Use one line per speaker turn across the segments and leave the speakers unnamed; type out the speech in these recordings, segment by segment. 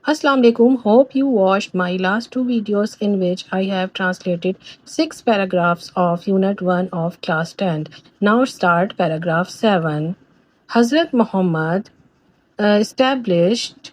Assalamu alaikum. Hope you watched my last two videos in which I have translated 6 paragraphs of Unit 1 of Class 10. Now start paragraph 7. Hazrat Muhammad established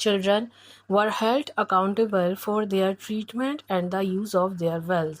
children were held accountable for their treatment and the use of their wealth,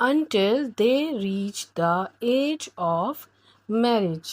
until they reach the age of marriage।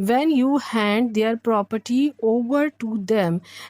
When you hand their property over to them,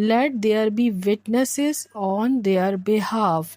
let there be witnesses on their behalf,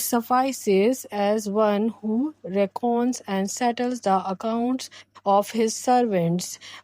suffices as one who reckons and settles the accounts of his servants,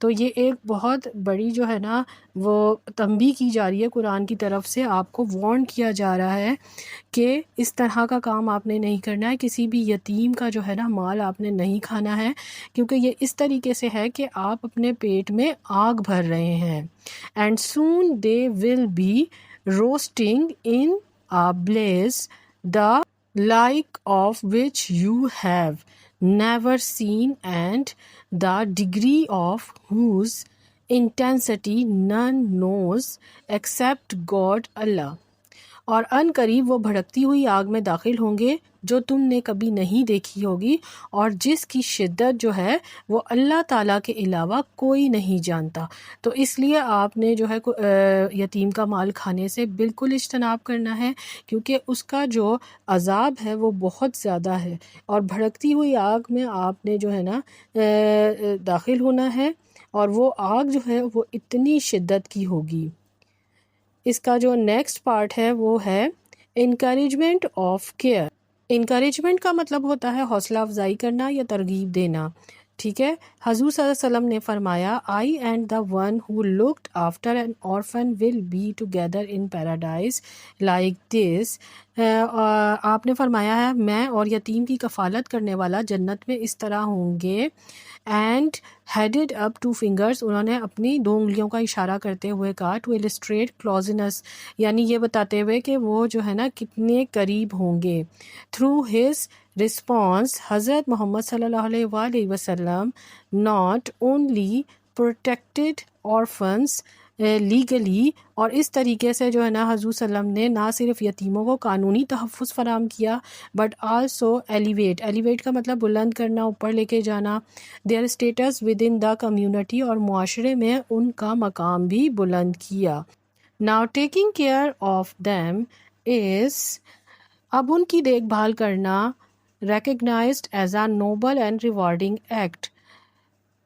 تو یہ ایک بہت بڑی جو ہے نا وہ تنبیہ کی جا رہی ہے قرآن کی طرف سے، آپ کو وارن کیا جا رہا ہے کہ اس طرح کا کام آپ نے نہیں کرنا ہے، کسی بھی یتیم کا جو ہے نا مال آپ نے نہیں کھانا ہے، کیونکہ یہ اس طریقے سے ہے کہ آپ اپنے پیٹ میں آگ بھر رہے ہیں. And soon they will be roasting in a blaze the like of which you have never seen, and the degree of whose intensity none knows except God Allah. اور ان قریب وہ بھڑکتی ہوئی آگ میں داخل ہوں گے جو تم نے کبھی نہیں دیکھی ہوگی، اور جس کی شدت جو ہے وہ اللہ تعالیٰ کے علاوہ کوئی نہیں جانتا. تو اس لیے آپ نے جو ہے یتیم کا مال کھانے سے بالکل اجتناب کرنا ہے، کیونکہ اس کا جو عذاب ہے وہ بہت زیادہ ہے، اور بھڑکتی ہوئی آگ میں آپ نے جو ہے نا داخل ہونا ہے، اور وہ آگ جو ہے وہ اتنی شدت کی ہوگی. اس کا جو نیکسٹ پارٹ ہے وہ ہے انکریجمنٹ آف کیئر. انکریجمنٹ کا مطلب ہوتا ہے حوصلہ افزائی کرنا یا ترغیب دینا. ٹھیک ہے، حضور صلی اللہ علیہ وسلم نے فرمایا I and the one who looked after an orphan will be together in paradise like this. آپ نے فرمایا ہے میں اور یتیم کی کفالت کرنے والا جنت میں اس طرح ہوں گے. And headed up two fingers، انہوں نے اپنی 2 انگلیوں کا اشارہ کرتے ہوئے کہا to illustrate closeness، یعنی یہ بتاتے ہوئے کہ وہ جو ہے نا کتنے قریب ہوں گے. Through his response حضرت محمد صلی اللہ علیہ وآلہ وسلم not only protected orphans legally, اور اس طریقے سے جو ہے نا حضور صلی اللہ علیہ وسلم نے نہ صرف یتیموں کو قانونی تحفظ فراہم کیا، بٹ آلسو ایلیویٹ کا مطلب بلند کرنا، اوپر لے کے جانا، their status within the community, اور معاشرے میں ان کا مقام بھی بلند کیا. Now taking care of them is، اب ان کی دیکھ بھال کرنا recognized as a noble and rewarding act،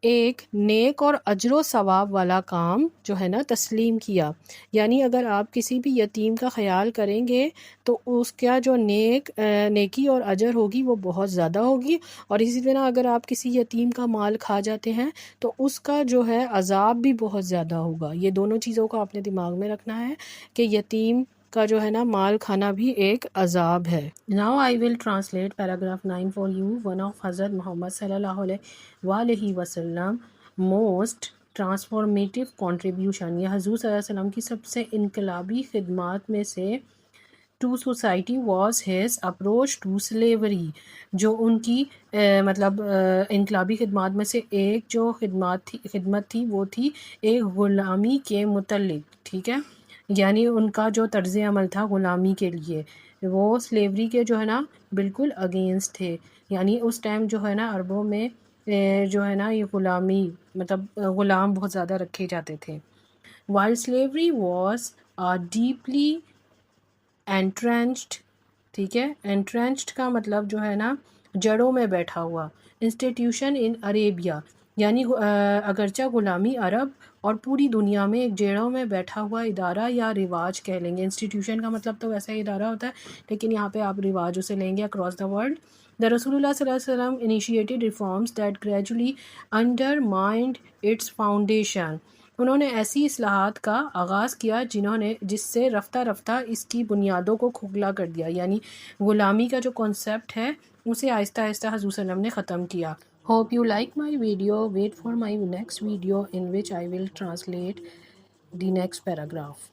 ایک نیک اور اجر و ثواب والا کام جو ہے نا تسلیم کیا. یعنی اگر آپ کسی بھی یتیم کا خیال کریں گے تو اس کا جو نیکی اور اجر ہوگی وہ بہت زیادہ ہوگی، اور اسی طرح اگر آپ کسی یتیم کا مال کھا جاتے ہیں تو اس کا جو ہے عذاب بھی بہت زیادہ ہوگا. یہ دونوں چیزوں کو آپ نے دماغ میں رکھنا ہے کہ یتیم کا جو ہے نا مال کھانا بھی ایک عذاب ہے. Now I will translate paragraph 9 for you. One of حضرت محمد صلی اللہ علیہ وآلہ وسلم most transformative contribution، یہ حضور صلی اللہ علیہ وسلم کی سب سے انقلابی خدمات میں سے to society was his approach to slavery، جو ان کی مطلب انقلابی خدمات میں سے ایک جو خدمت تھی وہ تھی ایک غلامی کے متعلق. ٹھیک ہے، یعنی ان کا جو طرز عمل تھا غلامی کے لیے وہ سلیوری کے جو ہے نا بالکل اگینسٹ تھے. یعنی اس ٹائم جو ہے نا عربوں میں جو ہے نا یہ غلامی مطلب غلام بہت زیادہ رکھے جاتے تھے. while slavery was a deeply entrenched، ٹھیک ہے، entrenched کا مطلب جو ہے نا جڑوں میں بیٹھا ہوا، institution in Arabia، یعنی اگرچہ غلامی عرب اور پوری دنیا میں ایک جڑوں میں بیٹھا ہوا ادارہ یا رواج کہہ لیں گے. انسٹیٹیوشن کا مطلب تو ویسا ہی ادارہ ہوتا ہے، لیکن یہاں پہ آپ رواج اسے لیں گے اکراس دا ورلڈ. The رسول اللہ صلی اللہ علیہ وسلم initiated reforms that gradually undermined its foundation، انہوں نے ایسی اصلاحات کا آغاز کیا جس سے رفتہ رفتہ اس کی بنیادوں کو کھوکھلا کر دیا. یعنی غلامی کا جو کانسیپٹ ہے اسے آہستہ آہستہ حضور صلی اللہ علیہ وسلم نے ختم کیا. Hope you like my video. Wait for my next video in which I will translate the next paragraph.